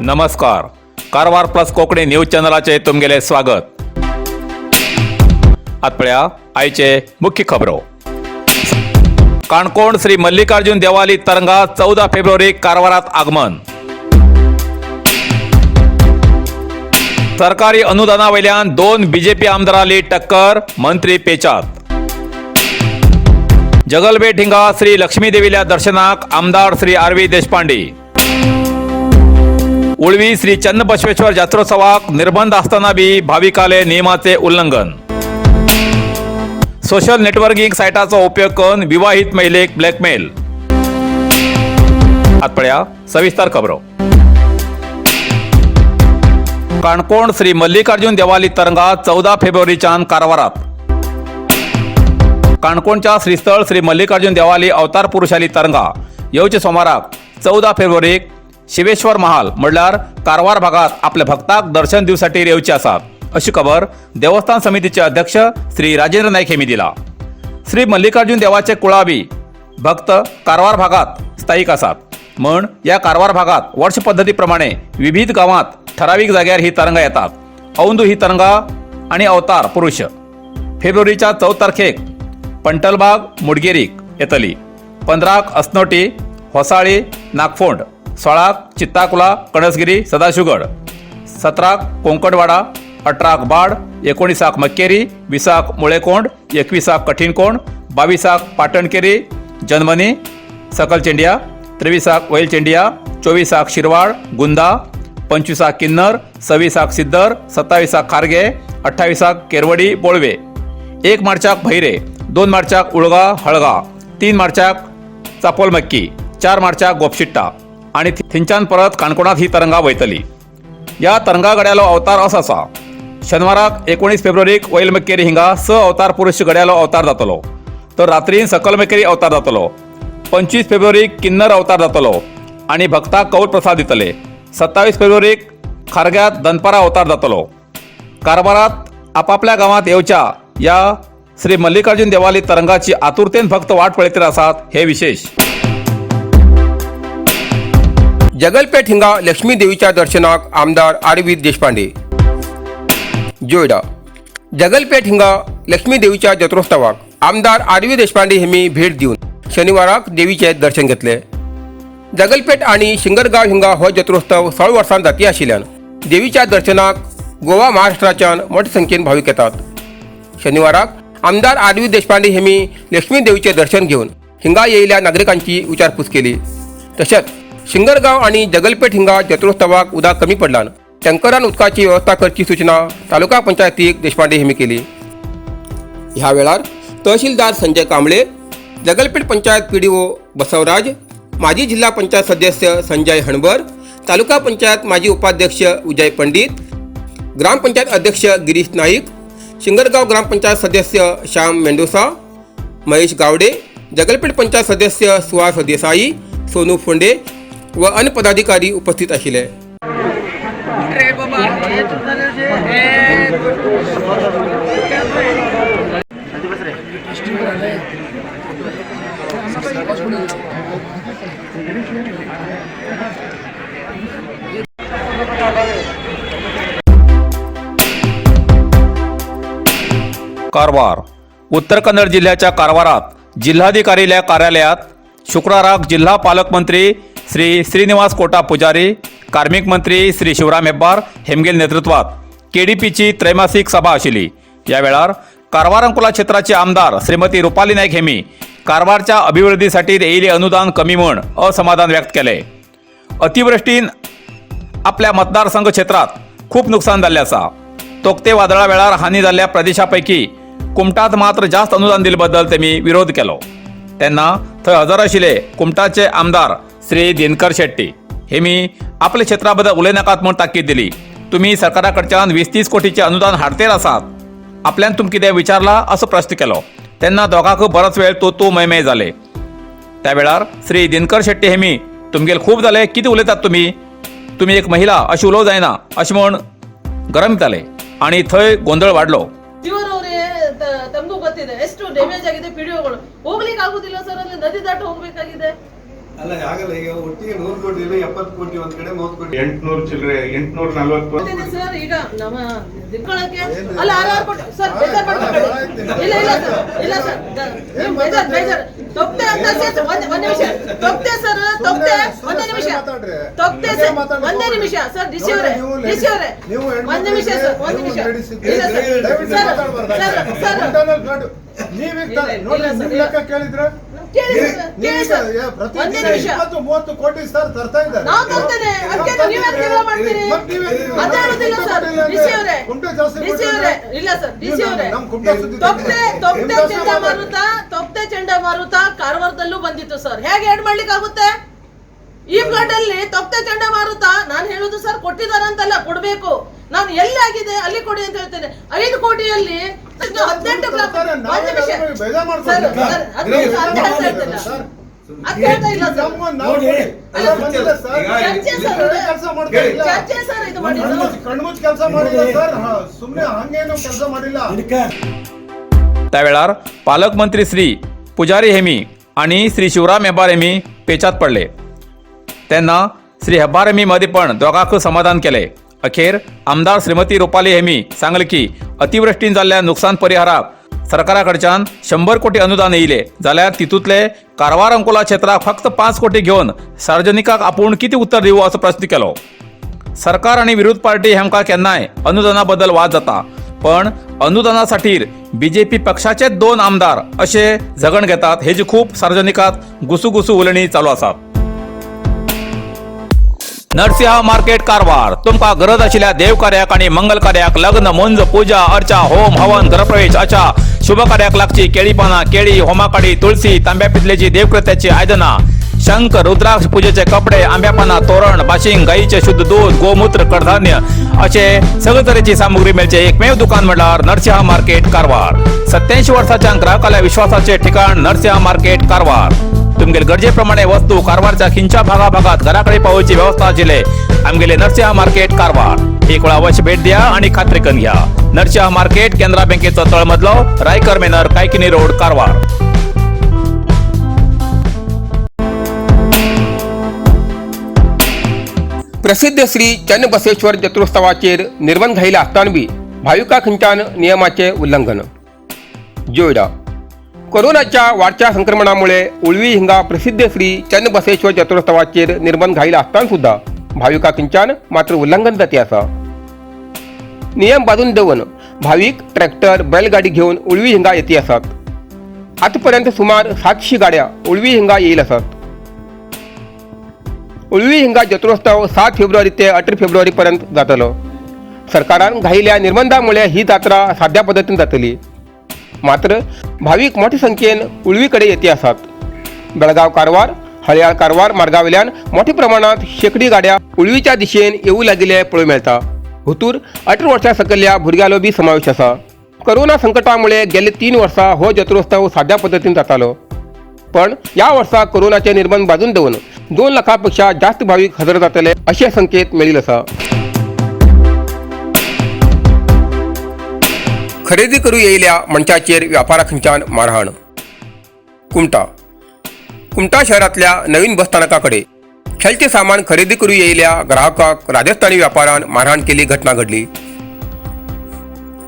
नमस्कार. Karwar plus Konkani news चॅनलाचे तुमगेले स्वागत. आतपळ्या आयचे मुख्य खबरो. काणकोण श्री मल्लिकार्जुन देवाली तरंगा 14 फेब्रुवारी कारवारात आगमन. सरकारी अनुदानावयल्यान 2 बीजेपी आमदारांली टक्कर, मंत्री पेचात. जगलबेट हिंगा श्री लक्ष्मी देवील्या दर्शनाक आमदार श्री आर.व्ही. देशपांडे. उळवी श्री चन्नबसवेश्वर जात्रोत्सवाक निर्बंध असताना बी भाविकाले नियमाचे उल्लंघन. सोशल नेटवर्किंग साइटाचो उपयोग करून विवाहित महिलेक ब्लॅकमेल. आतपळ्या सविस्तर खबरो. काणकोण श्री मल्लिकार्जुन देवाली तरंगा 14 फेब्रुवारीच्यान कारवारात. काणकोणच्या श्रीस्थळ श्री मल्लिकार्जुन देवाली अवतार पुरुषाली तरंगा येवचे सोमाराक 14 फेब्रुवारीक शिवेश्वर महाल म्हणल्यार कारवार भागात आपल्या भक्ताक दर्शन दिवसाठी येवचे आसात, अशी खबर देवस्थान समितीचे अध्यक्ष श्री राजेंद्र नाईक हेमी दिला. श्री मल्लिकार्जुन देवाचे कुळावी भक्त कारवार भागात स्थायिक आसात म्हण या कारवार भागात वर्ष पद्धती प्रमाणे विविध गावात ठराविक जाग्यार ही तरंगा येतात. औंदू ही तरंगा आणि अवतार पुरुष फेब्रुवारीच्या 14 तारखेक पंटलबाग मुडगेरीक येतली. 15 अस्नोटी, होसाळी, नागफोंड. 16 चित्ताकुला, कणसगिरी, सदाशिवगड. 17 कोंकडवाडा. 18 बाड. 19 मक्केरी. 20 मुळेकोंड. 21 कठीणकोंड. 22 पाटणकेरी, जन्मनी, सकलचेंडिया. 23 वैलचेंडिया. 24 शिरवाड, गुंदा. 25 किन्नर. 26 सिद्दर. 27 खारगे. 28 केरवडी, बोळवे. 1 मार्चाक भैरे. 2 मार्चाक उळगा, हळगा. 3 मार्चाक चापोलमक्की. 4 मार्चाक गोपशिट्टा आणि थिंच्यान परत काणकोणात ही तरंगा वयतली. या तरंगा गड्यालो अवतार असो आसा. शनिवाराक 19 फेब्रुवारीक वैलमक्केरी हिंगा 6 अवतार पुरुष गड्यालो अवतार जातलो, तर रात्रीन सकलमक्केरी अवतार जातलो. 25 फेब्रुवारीक किन्नर अवतार जातलो आणि भक्ताक कौल प्रसाद दितले. 27 फेब्रुवारीक खारग्यात दनपारा अवतार जातलो. कारवारात आपापल्या गावात येवच्या या श्री मल्लिकार्जुन देवाली तरंगाची आतुरतेन भक्त वाट पळयत आसात, हे विशेष. जगलपेठ हिंगा लक्ष्मी देवीच्या दर्शनाक आमदार आर.व्ही. देशपांडे. जोयडा. जगलपेठ हिंगा लक्ष्मी देवीच्या जत्रोत्सवाक आमदार आर.व्ही. देशपांडे हेमी भेट दिवन शनिवाराक देवीचे दर्शन घेतले. जगलपेठ आणि शिंगरगाव हिंगा हो जत्रोत्सव 16 वर्सां जाती आशिल्ल्यान देवीच्या दर्शनाक गोवा महाराष्ट्राच्यान मोठ्या संख्येन भाविक येतात. शनिवाराक आमदार आर.व्ही. देशपांडे हेमी लक्ष्मी देवीचे दर्शन घेऊन हिंगा येयल्या नागरिकांची विचारपूस केली. तशेंच शिंगरगाव आणि जगलपेठ हिंगा जत्रोत्सवाक उदक कमी पडल्यान टँकरान उदकाची व्यवस्था करची सूचना तालुका पंचायतीक देशपांडे हेमी केली. ह्या वेळार तहसीलदार संजय कांबळे, जगलपेठ पंचायत पी.डी.ओ. बसवराज, माजी जिल्हा पंचायत सदस्य संजय हणबर, तालुका पंचायत माजी उपाध्यक्ष विजय पंडित, ग्रामपंचायत अध्यक्ष गिरीश नाईक, शिंगरगाव ग्रामपंचायत सदस्य श्याम मेंडोसा, महेश गावडे, जगलपेठ पंचायत सदस्य सुहास देसाई, सोनू फोंडे व अन्य पदाधिकारी उपस्थित आशिल्ले. कारवार. उत्तर कन्नड जिल्ह्याच्या कारवारात जिल्हाधिकारी कार्यालयात शुक्रवाराक जिल्हा पालकमंत्री श्री श्रीनिवास कोटा पुजारी, कार्मिक मंत्री श्री शिवराम हेब्बार हेमगेल नेतृत्वात केडीपीची त्रैमासिक सभा आशिल्ली. या वेळार कारवार अंकोला क्षेत्राचे आमदार श्रीमती रुपाली नाईक हेमी कारवारच्या अभिवृद्धीसाठी येयले अनुदान कमी म्हण असमाधान व्यक्त केले. अतिवृष्टीन आपल्या मतदारसंघ क्षेत्रात खूप नुकसान जाल्ले आसा. तोक्ते वादळा वेळार हानी जाल्ल्या प्रदेशापैकी कुमटात मात्र जास्त अनुदान दिले बद्दल तेमी विरोध केलो. तेन्ना थंय हजर आशिल्ले कुमटाचे आमदार श्री दिनकर शेट्टी हेमी आपल्या क्षेत्रा बद्दल उलयनाकात म्हूण ताकीद दिली. तुम्ही सरकारा कडच्यान 20-30 कोटीचे अनुदान हाडतेर आसात, आपल्यान तुमकां कितें विचारला असो प्रश्न केलो. तेन्ना दोगांक बरोच वेळ तू मैमय जाले. त्या वेळार श्री दिनकर शेट्टी हेमी तुमगेल खूब जाले, कितें उलयतात तुम्ही एक महिला अशी उलोवं जायना अशें म्हूण गरम जाले आणि थंय ಗೊಂದಲ वाडलो. ತಮಗೂ ಗೊತ್ತಿದೆ ಎಷ್ಟು ಡ್ಯಾಮೇಜ್ ಆಗಿದೆ ಪಿಡಿಒಗಳು ಹೋಗ್ಲಿಕ್ಕೆ ಆಗುದಿಲ್ಲ ಸರ್, ಅಲ್ಲಿ ನದಿ ದಾಟ ಹೋಗ್ಬೇಕಾಗಿದೆ. ಅಲ್ಲ ಆಗಲ್ಲ. ಈಗ ಒಟ್ಟಿಗೆ 100 ಕೋಟಿ ಇಲ್ಲ, 70 ಕೋಟಿ ಒಂದ್ ಕಡೆ, 30 ಕೋಟಿ 800 ಚಿಲ್ಲರೆ 840 ಸರ್ ಈಗ ನಮ್ಮ ದಿನಕ್ಕೆ ಅಲ್ಲ 6 ಕೋಟಿ ಸರ್ ಬೇಜಾರ್ ಮಾಡ್ಕೊಬೇಡಿ. ಇಲ್ಲ ಇಲ್ಲ ಸರ್, ಇಲ್ಲ ಸರ್, ನೀವು ಬೇಜಾರ್ ತಪ್ಪದೆ ಅಂತ ಸರ್. ಒಂದೇ ನಿಮಿಷ ತಪ್ಪದೆ ಸರ್, ತಪ್ಪದೆ ಒಂದೇ ನಿಮಿಷ ತಪ್ಪದೆ ಸರ್, ಒಂದೇ ನಿಮಿಷ ಸರ್. ಡಿಸಿ ಅವರೇ ಒಂದ್ ನಿಮಿಷ ಸರ್, ಒಂದ್ ನಿಮಿಷ. ಇಲ್ಲ ಸರ್, ಸರ್ ಕೇಳಿದ್ರೆ ಒಂದೇ ನಿಮಿಷ 30 ಕೋಟಿ ಸರ್ ತರ್ತಾ ಇದ್ದಾರೆ. ನಾವು ತರ್ತೇನೆ. ಅದಕ್ಕೆ ನೀವ್ ಯಾಕೆ ಜಗಳ ಮಾಡ್ತೀರಿ? ಅದೇ ಹೇಳುದಿಲ್ಲ ಸರ್. ಡಿಸಿ ಅವರೇ, ಡಿಸಿ ಅವರೇ, ಇಲ್ಲ ಸರ್, ಡಿಸಿ ಅವರೇ, ತೊಪ್ತೆ ಚಂಡಮಾರುತ ಕಾರವಾರದಲ್ಲೂ ಬಂದಿತ್ತು ಸರ್. ಹೇಗೆ ಆಡ್ ಮಾಡ್ಲಿಕ್ಕೆ ಆಗುತ್ತೆ? ಈ ಗಂಡಲ್ಲಿ ತೊಪ್ತೆ ಚಂಡಮಾರುತ ನಾನು ಹೇಳುದು ಸರ್, ಕೊಟ್ಟಿದ್ದಾರೆ ಅಂತಲ್ಲ, ಕೊಡ್ಬೇಕು. ನಾನು ಎಲ್ಲಿ ಆಗಿದೆ ಅಲ್ಲಿ ಕೊಡಿ ಅಂತ ಹೇಳ್ತೇನೆ. 5 ಕೋಟಿಯಲ್ಲಿ 18 ಕಣ್ಮುಚ್ಚ ಕೆಲಸ ಮಾಡಿಲ್ಲ ಸರ್, ಸುಮ್ಮನೆ ಹಂಗೇನು ಕೆಲಸ ಮಾಡಿಲ್ಲ. त्यावेळार पालकमंत्री श्री पुजारी हेमी आणि श्री शिवराम हेब्बार हेमी पेचात पडले. तेन्ना श्री हेब्बार हेमी मदीं पण दोगांक समाधान केले. अखेर आमदार श्रीमती रुपाली हेमी सांगले की अतिवृष्टीन जाल्ल्या नुकसान परिहाराक सरकारा कडच्यान 100 कोटी अनुदान येयले जाल्यार तितूंतले कारवार अंकोला क्षेत्राक फक्त 5 कोटी घेवन सार्वजनिकाक आपूण कितें उत्तर दिवं असो प्रश्न केलो. सरकार आणि विरोध पार्टी हेमकां केन्नाय अनुदाना बद्दल वाद जाता, पण अनुदानासाठी बीजेपी पक्षाचे 2 आमदार असे झगण घेतात हेची खूप सार्वजनिकात गुसुगुसू उलणी चालू आसात. नरसिंह मार्केट कारवार तुमका गरज आशिल्ल्या देव कार्याक आणि मंगल कार्याक, लग्न, मुंज, पूजा, अर्चा, होम, हवन, गृहप्रवेश अशा शुभ कार्याक लागची केळी पानां, केळी, होमाकाडी, तुळशी, तांब्या पितलेची देवकृत्याची आयदनां, शंख, रुद्राक्ष पूजेचे कपडे, आंब्या पानां, तोरण, बाशिंग, गाईचे शुद्ध दूध, गोमूत्र, कडधान्य असे सगळे तरेची सामुग्री मेळचे एकमेव दुकान म्हणल्यार नरसिंह मार्केट कारवार. 87 वर्सांच्या ग्राहकाला विश्वासाचे ठिकाण नरसिंह मार्केट कारवार. तुमगेर गरजेप्रमाणे वस्तू कारवारच्या खिंच्या भागाभागात घराकडे पावोवची व्यवस्था आशिल्ले आमगेले नरसिंह मार्केट कारवार. एक वेळ अवश्य भेट द्या आणि खात्री करून घ्या. नरसिंह मार्केट केंद्रा बँकेचो तळमजलो, रायकर मेनर, कायकिनी रोड, कारवार. प्रसिद्ध श्री चन्नबसवेश्वर जत्रोत्सवाचेर निर्बंध घायला आसतानबी भाविका खंयच्यान नियमाचे उल्लंघन. जोयडा कोरोनाच्या वाढत्या संक्रमणामुळे उळवी हिंगा प्रसिद्ध श्री चन्नबसवेश्वर जत्रोत्सवाचेर निर्बंध घायला आसताना सुद्धा भाविका खंयच्यान मात्र उल्लंघन जाती आसा. नियम बाजून दवन भाविक ट्रॅक्टर, बैलगाडी घेऊन उळवी हिंगा येती आसात. आजपर्यंत सुमार 700 गाड्या उळवी हिंगा येईल आसात. उळवी हिंगा जत्रोत्सव 7 फेब्रुवारी ते 18 फेब्रुवारी पर्यंत जातलो. सरकारान घायिल्ल्या निर्बंधामुळे ही जात्रा साध्या पद्धतीन जातली. मात्र भाविक मोठ्या संख्येन उळवीकडे येते आसात. बेळगाव कारवार, हळयाळ कारवार मार्गावयल्यान मोठ्या प्रमाणात शेकडी गाड्या उळवीच्या दिशेन येऊ लागिल्ले पळोवंक मेळटा. हुतूर 18 वर्सां सकयल्या भुरग्यालो बी समावेश आसा. कोरोना संकटामुळे गेले 3 वर्सां हो जत्रोत्सव साध्या पद्धतीन जातालो. पण या वर्सा कोरोनाचे निर्बंध बाजून दवन 2 लाखांपेक्षा जास्त भाविक हजर जातले असे संकेत मेळिल्ले आसा. खरेदी करू येयल्या मनशाचेर व्यापाराखंच्यान मारहाण. कुमटा शहरातल्या नवीन बसस्थानकाकडे खेळचे सामान खरेदी करू येयल्या ग्राहकाक राजस्थानी व्यापारान मारहाण केली घटना घडली.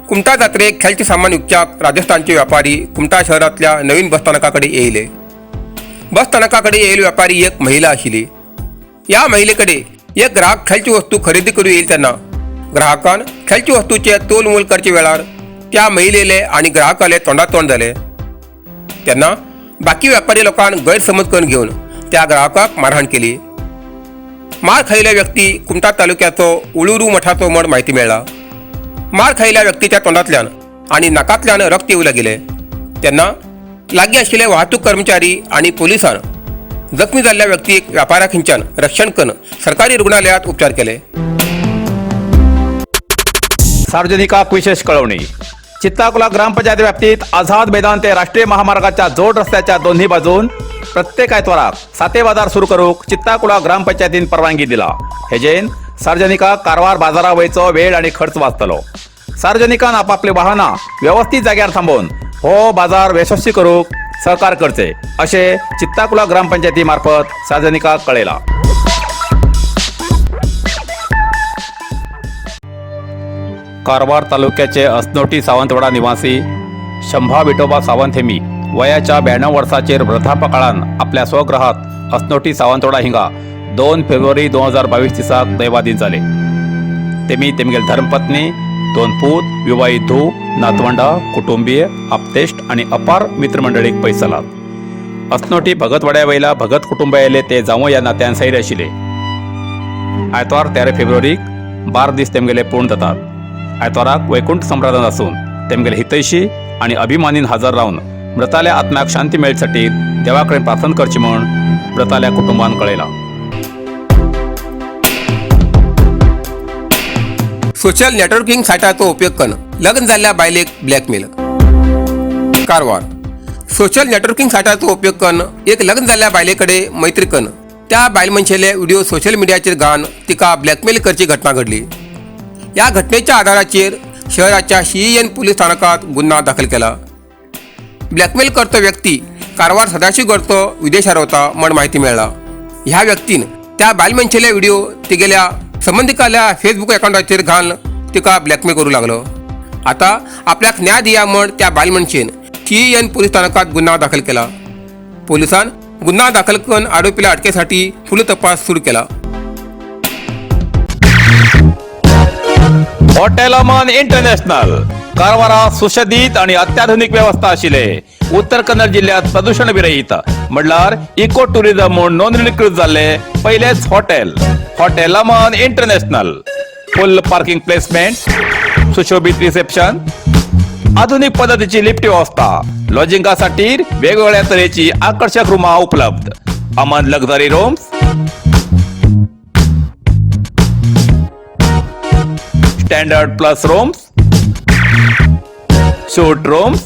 कुमटा जात्रेक खेळचे सामान विकच्याक राजस्थानचे व्यापारी कुमटा शहरातल्या नवीन बसस्थानकाकडे येयले. बसस्थानकाकडे येयले व्यापारी एक महिला आशिल्ली. या महिलेकडे एक ग्राहक खेळची वस्तू खरेदी करू येईल तेन्ना ग्राहकान खेळची वस्तूचे तोल मोल करचे वेळार त्या महिलेले आणि ग्राहकाले तोंडातोंड जाले. तेन्ना बाकी व्यापारी लोकांन गैरसमज करून घेवन त्या ग्राहकाक मारहाण केली. मार खायिल्ल्या व्यक्ती कुमटा तालुक्याचो उळुरू मठाचो म्हण म्हायती मेळ्ळा. मार खायिल्ल्या व्यक्तीच्या तोंडांतल्यान आणि नाकांतल्यान रक्त येऊ लागले. तेन्ना लागीं आशिल्ले वाहतूक कर्मचारी आणि पोलिसांन जखमी जाल्ल्या व्यक्तीक व्यापाऱ्याखंच्यान रक्षण करून सरकारी रुग्णालयात उपचार केले. सार्वजनिकाक विशेष कळवणी. चित्ताकुला ग्रामपंचायत व्याप्तीत आझाद मैदान ते राष्ट्रीय महामार्गाच्या जोड रस्त्याच्या दोन्ही बाजून प्रत्येक आयतवाराक साते बाजार सुरू करूक चित्ताकुला ग्रामपंचायतीन परवानगी दिला. हेजेन सार्वजनिकाक कारवार बाजारा वयचो वेळ आणि खर्च वाचतलो. सार्वजनिकान आपापली वाहनां व्यवस्थित जाग्यार थांबोवन हो बाजार यशस्वी करूक सहकार करचे असे चित्ताकुला ग्रामपंचायतीमार्फत सार्वजनिकांक कळयला. कारवार तालुक्याचे अस्नोटी सावंतवाडा निवासी शंभा विठोबा सावंत हेमी वयाच्या 92 वर्साचेर वृद्धापकाळान आपल्या स्वगृहात अस्नोटी सावंतवाडा हिंगा 2 फेब्रुवारी 2022 दिसाक दैवाधीन जाले. तेमी तेमगेल धर्मपत्नी, 2 पूत, विवाहित धूव, नातवंडा, कुटुंबीय, आपतेष्ट आणि अपार मित्रमंडळीक पयसलात. अस्नोटी भगतवाड्या वयल्या भगत कुटुंबायले ते जावं या नात्यान सैर आशिल्ले. आयतवार 13 फेब्रुवारीक 12 दीस तेमगेले पूर्ण जातात. आयतवाराक वैकुंठ संप्रादन आसून तेमगेले हितैशी आणि अभिमानीन हजर रावन मृताल्या आत्म्याक शांती मेळसाठी देवाकडे प्रार्थना करची म्हूण मृताल्या कुटुंबान कळयला. सोशल नेटवर्किंग सायटाचो उपयोग करून लग्न जाल्ल्या बायलेक ब्लॅकमेल. कारवार. सोशल नेटवर्किंग सायटाचो उपयोग करून एक लग्न जाल्ल्या बायले कडेन मैत्री करून त्या बायल मनशेले व्हिडिओ सोशल मिडियाचेर घालून तिका ब्लॅकमेल करची घटना घडली. या घटनेच्या आधाराचेर शहराच्या CEN पोलीस स्थानकात गुन्हा दाखल केला. ब्लॅकमेल करतो व्यक्ती कारवार सदाशिवगडचो विदेशार वता म्हण माहिती मेळ्ळा. ह्या व्यक्तीन त्या बायल मनशेले व्हिडिओ तिगेल्या संबंधिकाल्या फेसबुक अकाउंटाचेर घालून तिका ब्लॅकमेल करू लागलो. आता आपल्याक न्याय दिया म्हण त्या बायल मनशेन CEN पोलीस स्थानकात गुन्हा दाखल केला. पोलिसान गुन्हा दाखल करून आरोपीला अटकेसाठी फुल तपास सुरू केला. हॉटेल अमन इंटरनॅशनल कारवारा सुशोभित आणि अत्याधुनिक व्यवस्था आशिले. उत्तर कन्नड जिल्ह्यात प्रदूषण विरहित म्हणल्यार इको टुरिझम म्हणून नोंदणीकृत झाले पहिलेच हॉटेल. Hotel Aman international. फुल पार्किंग प्लेसमेंट, सुशोभित रिसेप्शन, आधुनिक पद्धतीची लिफ्ट व्यवस्था, लॉजिंगासाठी वेगवेगळ्या तऱ्हेची आकर्षक रूमा उपलब्ध. Aman luxury rooms, standard plus rooms, shoot rooms,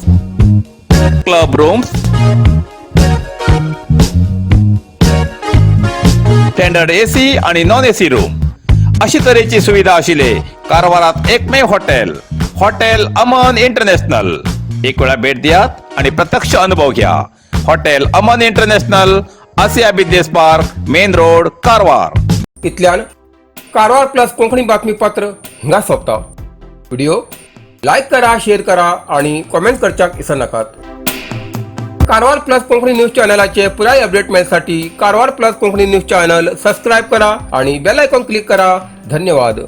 club rooms, standard AC आणि नॉन AC रूम अशी तऱ्हेची सुविधा आशिले कारवारात एकमेव हॉटेल. Hotel Aman international. एक वेळा भेट दियात आणि प्रत्यक्ष अनुभव घ्या. Hotel Aman international, Asia business park, main road, Karwar. इतल्यान कारवार प्लस कोंकणी बातमीपत्र हिंगा सोंपता. व्हिडिओ लाईक करा, शेअर करा आणि कमेंट करच्याक विसरू नाकात. कारवार प्लस कोंकणी न्यूज चॅनलाचे पुराय अपडेट मिळण्यासाठी Karwar plus Konkani news channel subscribe करा आणि बेल आयकॉन क्लिक करा. धन्यवाद.